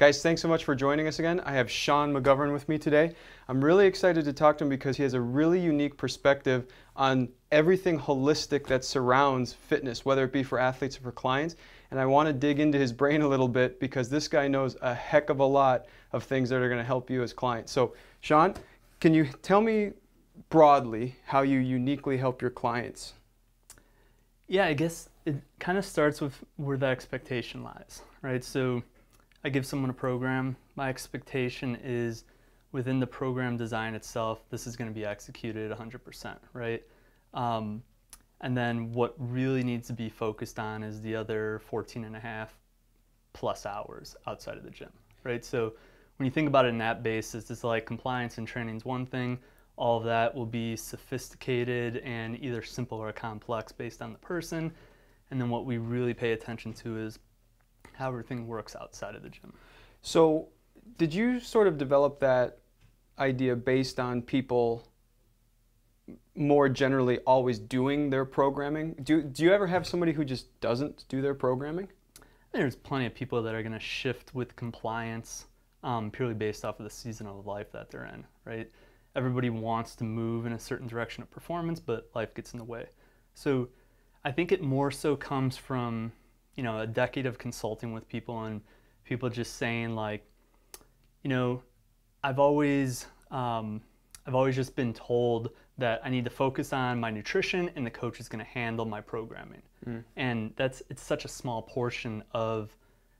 Guys, thanks so much for joining us again. I have Sean McGovern with me today. I'm really excited to talk to him because he has a really unique perspective on everything holistic that surrounds fitness, whether it be for athletes or for clients. And I want to dig into his brain a little bit because this guy knows a heck of a lot of things that are going to help you as clients. So, Sean, can you tell me broadly how you uniquely help your clients? Yeah, I guess it kind of starts with where the expectation lies, right? So I give someone a program. My expectation is within the program design itself, this is going to be executed 100%, right? And then what really needs to be focused on is the other 14 and a half plus hours outside of the gym, right? So when you think about it in that basis, it's like compliance and training is one thing. All of that will be sophisticated and either simple or complex based on the person. And then what we really pay attention to is how everything works outside of the gym. So did you sort of develop that idea based on people more generally always doing their programming? Do you ever have somebody who just doesn't do their programming? There's plenty of people that are going to shift with compliance purely based off of the season of life that they're in, right? Everybody wants to move in a certain direction of performance, but life gets in the way. So I think it more so comes from, a decade of consulting with people and people just saying like, I've always just been told that I need to focus on my nutrition and the coach is going to handle my programming. And it's such a small portion of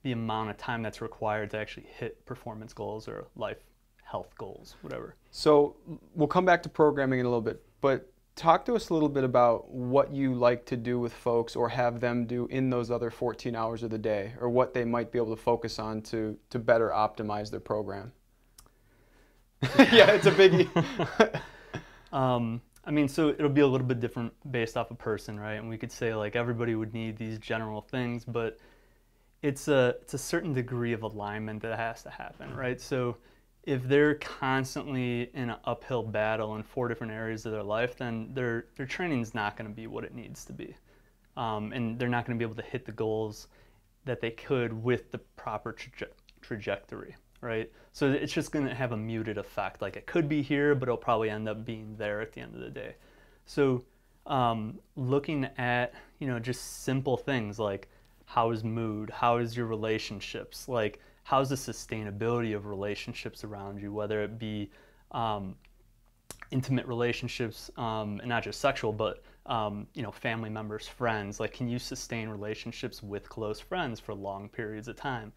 the amount of time that's required to actually hit performance goals or life health goals, whatever. So we'll come back to programming in a little bit, but talk to us a little bit about what you like to do with folks or have them do in those other 14 hours of the day, or what they might be able to focus on to better optimize their program. Yeah, it's a biggie. So it'll be a little bit different based off a person, right? And we could say like everybody would need these general things, but it's a certain degree of alignment that has to happen, right? So if they're constantly in an uphill battle in 4 different areas of their life, then their training is not going to be what it needs to be. And they're not going to be able to hit the goals that they could with the proper trajectory, right? So it's just going to have a muted effect. Like it could be here, but it'll probably end up being there at the end of the day. So looking at, just simple things like how is mood, how is your relationships, like how's the sustainability of relationships around you, whether it be intimate relationships and not just sexual, but family members, friends. Like, can you sustain relationships with close friends for long periods of time,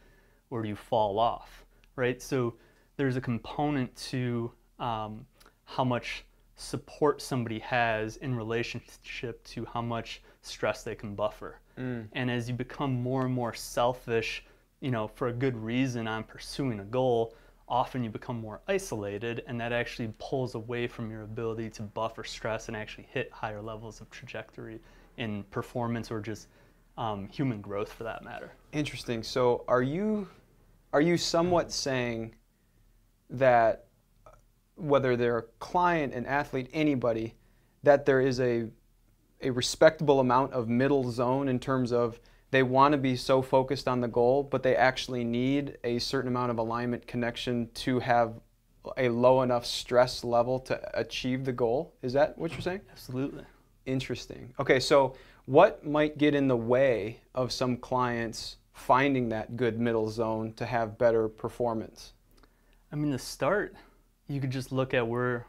or do you fall off, right? So there's a component to how much support somebody has in relationship to how much stress they can buffer. And as you become more and more selfish, for a good reason on pursuing a goal, often you become more isolated, and that actually pulls away from your ability to buffer stress and actually hit higher levels of trajectory in performance or just human growth for that matter. Interesting. So are you somewhat saying that whether they're a client, an athlete, anybody, that there is a respectable amount of middle zone in terms of they want to be so focused on the goal, but they actually need a certain amount of alignment connection to have a low enough stress level to achieve the goal? Is that what you're saying? Absolutely. Interesting. Okay, so what might get in the way of some clients finding that good middle zone to have better performance? To start, you could just look at where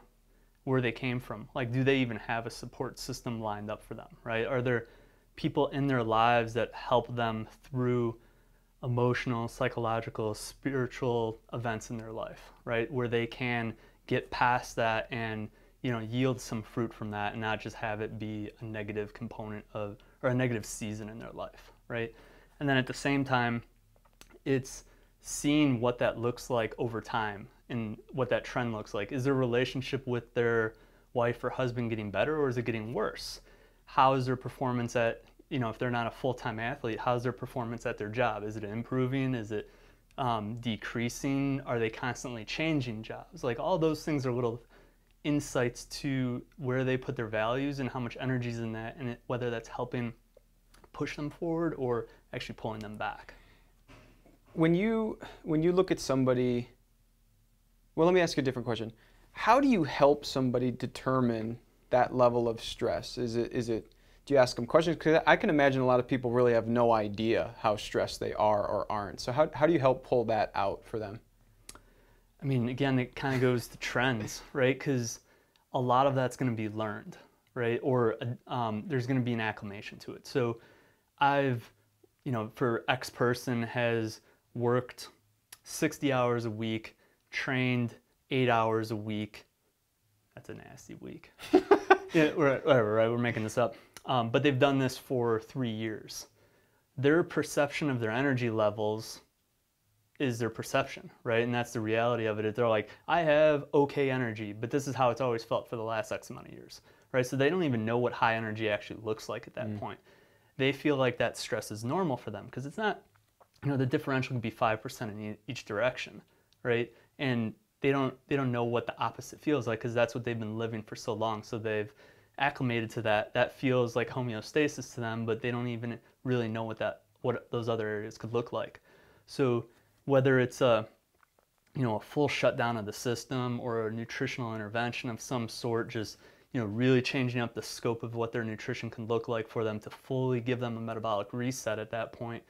they came from. Like, do they even have a support system lined up for them, right? Are there people in their lives that help them through emotional, psychological, spiritual events in their life, right? Where they can get past that and, yield some fruit from that and not just have it be a negative component or a negative season in their life, right? And then at the same time, it's seeing what that looks like over time and what that trend looks like. Is their relationship with their wife or husband getting better, or is it getting worse? How is their performance at, if they're not a full-time athlete, how's their performance at their job? Is it improving? Is it decreasing? Are they constantly changing jobs? Like, all those things are little insights to where they put their values and how much energy is in that, and whether that's helping push them forward or actually pulling them back. When you look at somebody, well, let me ask you a different question. How do you help somebody determine that level of stress? Do you ask them questions? Because I can imagine a lot of people really have no idea how stressed they are or aren't. So how do you help pull that out for them? I mean, again, it kind of goes to trends, right? Because a lot of that's going to be learned, right? Or there's going to be an acclimation to it. So for X person has worked 60 hours a week, trained 8 hours a week. That's a nasty week. Yeah, whatever, right? We're making this up. But they've done this for 3 years. Their perception of their energy levels is their perception, right? And that's the reality of it. They're like, I have okay energy, but this is how it's always felt for the last X amount of years, right? So they don't even know what high energy actually looks like at that point. They feel like that stress is normal for them because it's not, the differential can be 5% in each direction, right? And they don't know what the opposite feels like because that's what they've been living for so long. So they've acclimated to that. That feels like homeostasis to them, but they don't even really know what those other areas could look like. So whether it's a full shutdown of the system or a nutritional intervention of some sort, just really changing up the scope of what their nutrition can look like for them to fully give them a metabolic reset at that point,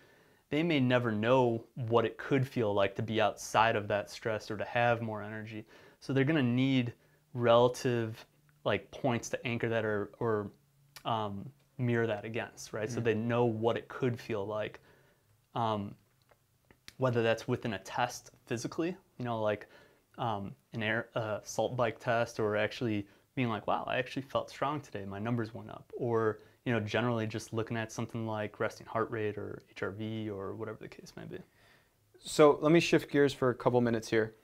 they may never know what it could feel like to be outside of that stress or to have more energy. So they're going to need relative points to anchor that or mirror that against, right? So they know what it could feel like. Whether that's within a test physically, an salt bike test, or actually being like, wow, I actually felt strong today, my numbers went up, or generally just looking at something like resting heart rate or HRV or whatever the case may be. So let me shift gears for a couple minutes here.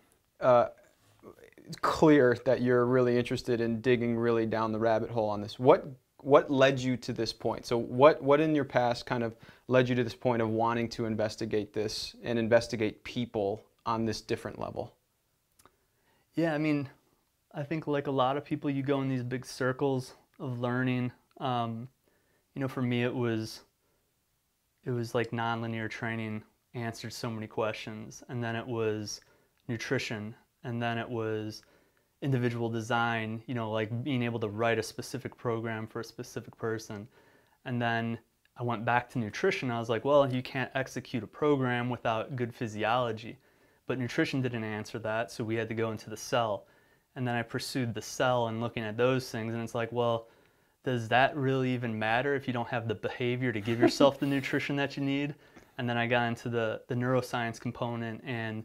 It's clear that you're really interested in digging really down the rabbit hole on this. What led you to this point? So what in your past kind of led you to this point of wanting to investigate this and investigate people on this different level? Yeah, I mean, I think like a lot of people, you go in these big circles of learning. For me, it was like nonlinear training answered so many questions, and then it was nutrition, and then it was individual design, like being able to write a specific program for a specific person. And then I went back to nutrition. I was like, well, you can't execute a program without good physiology. But nutrition didn't answer that, so we had to go into the cell. And then I pursued the cell and looking at those things, and it's like, well, does that really even matter if you don't have the behavior to give yourself the nutrition that you need? And then I got into the neuroscience component and,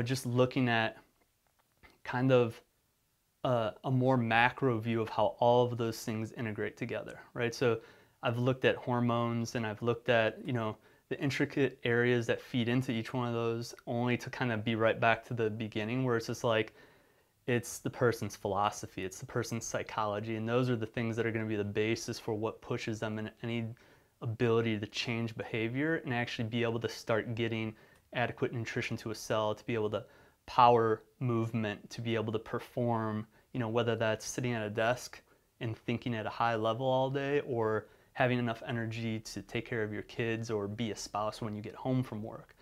just looking at kind of a more macro view of how all of those things integrate together, right? So I've looked at hormones and I've looked at, the intricate areas that feed into each one of those, only to kind of be right back to the beginning where it's just like, it's the person's philosophy, it's the person's psychology, and those are the things that are going to be the basis for what pushes them in any ability to change behavior and actually be able to start getting adequate nutrition to a cell to be able to power movement, to be able to perform, whether that's sitting at a desk and thinking at a high level all day, or having enough energy to take care of your kids or be a spouse when you get home from work.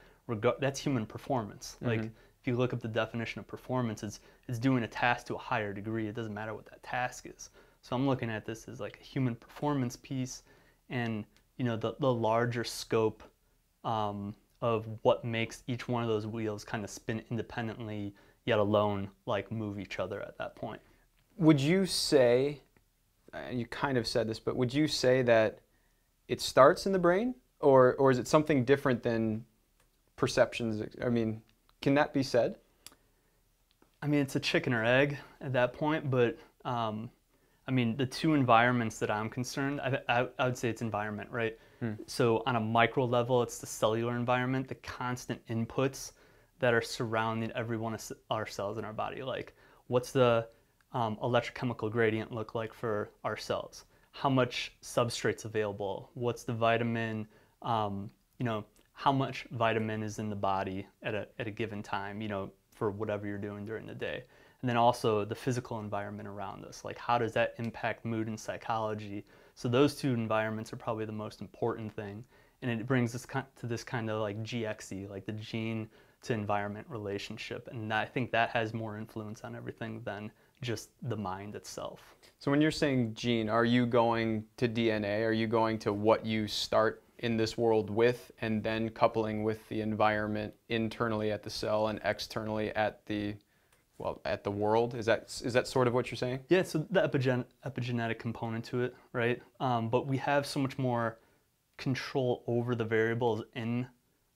That's human performance. Like, if you look up the definition of performance, it's doing a task to a higher degree. It doesn't matter what that task is. So I'm looking at this as like a human performance piece and, the larger scope of what makes each one of those wheels kind of spin independently, yet alone, like move each other at that point. Would you say, you kind of said this, but would you say that it starts in the brain, or is it something different than perceptions? I mean, can that be said? I mean, it's a chicken or egg at that point, but the two environments that I'm concerned, I would say it's environment, right? So on a micro level, it's the cellular environment, the constant inputs that are surrounding every one of our cells in our body. Like, what's the electrochemical gradient look like for our cells? How much substrate's available? What's the vitamin? How much vitamin is in the body at a given time, for whatever you're doing during the day. And then also the physical environment around us, like how does that impact mood and psychology? So those two environments are probably the most important thing. and it brings us to this kind of like GXE, like the gene to environment relationship. And I think that has more influence on everything than just the mind itself. So when you're saying gene, are you going to DNA? Are you going to what you start in this world with, and then coupling with the environment internally at the cell and externally at the world? Is that sort of what you're saying? Yeah, so the epigenetic component to it, right? But we have so much more control over the variables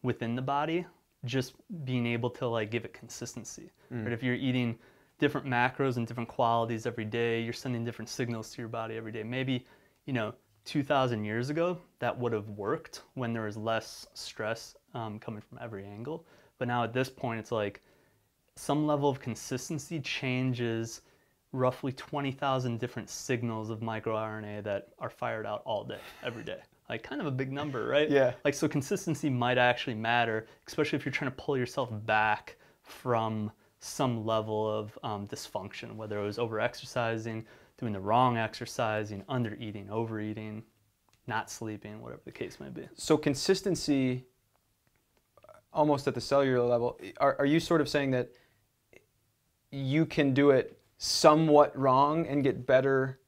within the body, just being able to like give it consistency. Right? If you're eating different macros and different qualities every day, you're sending different signals to your body every day. Maybe, 2,000 years ago, that would have worked when there was less stress coming from every angle. But now at this point, it's like some level of consistency changes roughly 20,000 different signals of microRNA that are fired out all day, every day. Like kind of a big number, right? Yeah. Like so consistency might actually matter, especially if you're trying to pull yourself back from some level of dysfunction, whether it was over-exercising, doing the wrong exercising, under-eating, overeating, not sleeping, whatever the case may be. So consistency, almost at the cellular level, are you sort of saying that you can do it somewhat wrong and get better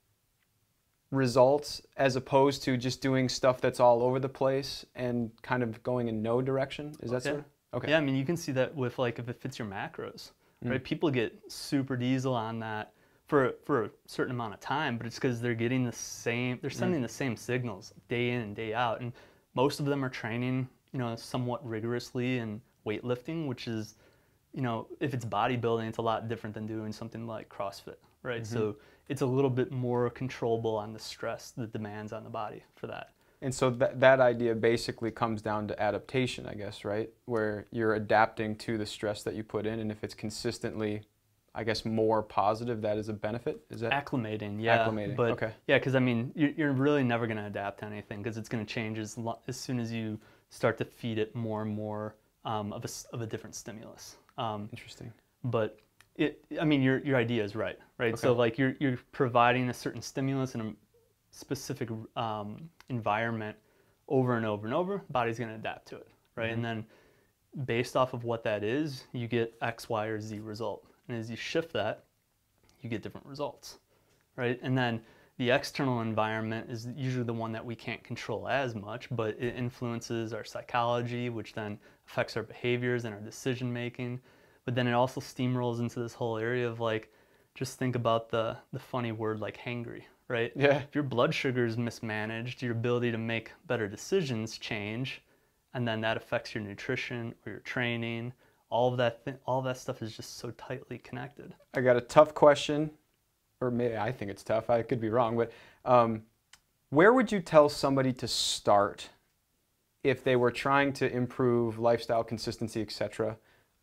results as opposed to just doing stuff that's all over the place and kind of going in no direction? Is that sort of? Okay. Yeah, I mean, you can see that with like if it fits your macros, right? People get super diesel on that for a certain amount of time, but it's because they're getting they're sending the same signals day in and day out. And most of them are training, somewhat rigorously in weightlifting, which is, if it's bodybuilding, it's a lot different than doing something like CrossFit, right? So it's a little bit more controllable on the stress, the demands on the body for that. And so that idea basically comes down to adaptation, I guess, right? Where you're adapting to the stress that you put in, and if it's consistently, I guess, more positive, that is a benefit? Is that acclimating? Yeah. Acclimating, but, okay. Yeah, because I mean, you're really never going to adapt to anything because it's going to change as soon as you start to feed it more and more of a different stimulus. Interesting. But your idea is right? Okay. So like you're providing a certain stimulus in a specific environment over and over and over, body's going to adapt to it, right? And then based off of what that is, you get X, Y, or Z result. And as you shift that, you get different results, right? And then the external environment is usually the one that we can't control as much, but it influences our psychology, which then affects our behaviors and our decision making. But then it also steamrolls into this whole area of like, just think about the funny word like hangry, right? Yeah. If your blood sugar is mismanaged, your ability to make better decisions change, and then that affects your nutrition or your training. All of that stuff is just so tightly connected. I got a tough question, or maybe I think it's tough. I could be wrong, but where would you tell somebody to start if they were trying to improve lifestyle consistency, etc.,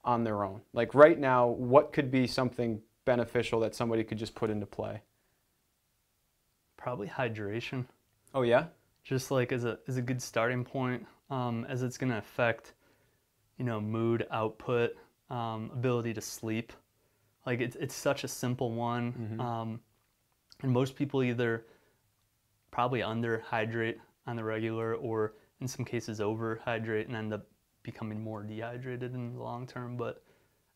on their own? Like right now, what could be something beneficial that somebody could just put into play? Probably hydration. Oh yeah? Just like as a good starting point, as it's going to affect, mood, output, ability to sleep. Like it's such a simple one. And most people either probably underhydrate on the regular or in some cases overhydrate and end up becoming more dehydrated in the long term. But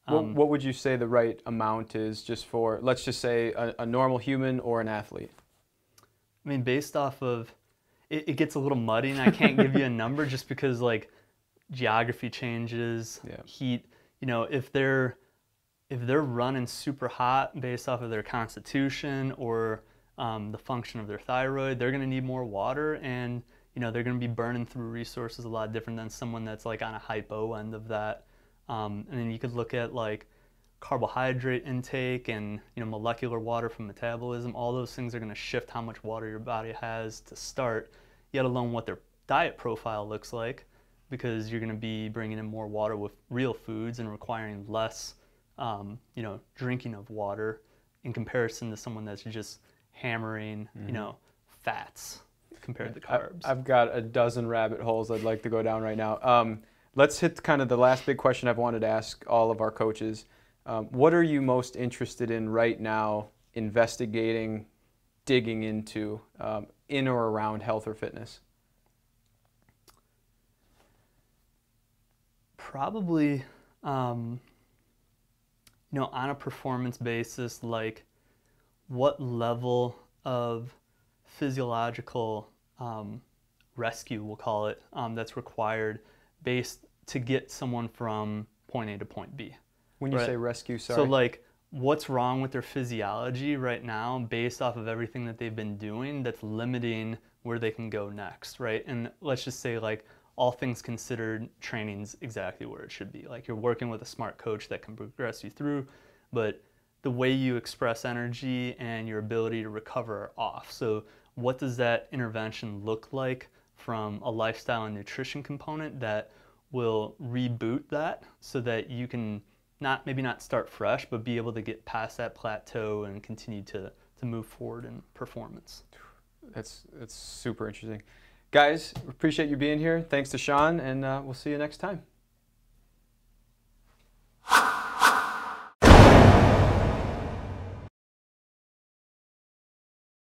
what would you say the right amount is just for, let's just say, a normal human or an athlete? I mean, based off of, it gets a little muddy and I can't give you a number just because like geography changes, heat, if they're running super hot based off of their constitution or the function of their thyroid, they're going to need more water and, they're going to be burning through resources a lot different than someone that's like on a hypo end of that. And then you could look at like carbohydrate intake and molecular water from metabolism. All those things are going to shift how much water your body has to start, yet alone what their diet profile looks like, because you're going to be bringing in more water with real foods and requiring less drinking of water in comparison to someone that's just hammering fats compared to carbs. I've got a dozen rabbit holes I'd like to go down right now. Let's hit kind of the last big question I've wanted to ask all of our coaches. What are you most interested in right now investigating, digging into in or around health or fitness? Probably, on a performance basis, like what level of physiological rescue, we'll call it, that's required based to get someone from point A to point B. When you say rescue, sorry. So like what's wrong with their physiology right now based off of everything that they've been doing that's limiting where they can go next, right? And let's just say like all things considered, training's exactly where it should be. Like you're working with a smart coach that can progress you through, but the way you express energy and your ability to recover are off. So what does that intervention look like from a lifestyle and nutrition component that will reboot that so that you can maybe not start fresh, but be able to get past that plateau and continue to move forward in performance. That's super interesting. Guys, appreciate you being here. Thanks to Sean, and we'll see you next time.